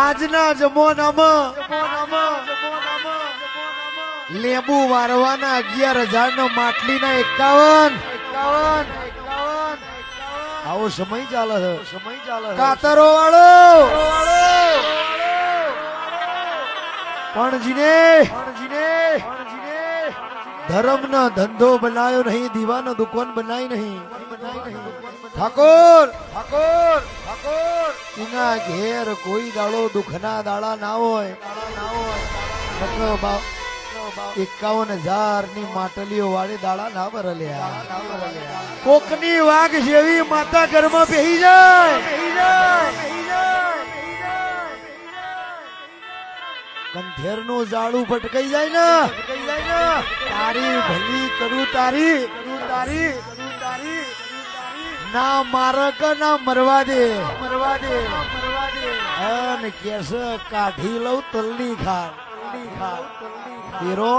આજના જમાનામાં લેબુ વારવાના 11,000 નો માટલીના 51 આવો સમય ચાલે છે. કાતરો વાળો પણ જીને ધર્મ નો ધંધો બનાયો નહીં, દીવાનો દુકાન બનાવી નહીં. ઠાકોર એના ઘેર કોઈ દાડો દુખના દાડા ના હોય. 51,000 ની માટલીઓ વાળી દાડા ના ભરલ્યા. કોકની વાઘ જેવી માતા ઘરમાં બેહી જાય. કંઠેર નું ઝાડું ફટકાઈ જાય ને તારી ભલી કરું તારી ના મારક ના મરવા દે અને કેસ કાઢી લઉં તલની ખા હીરો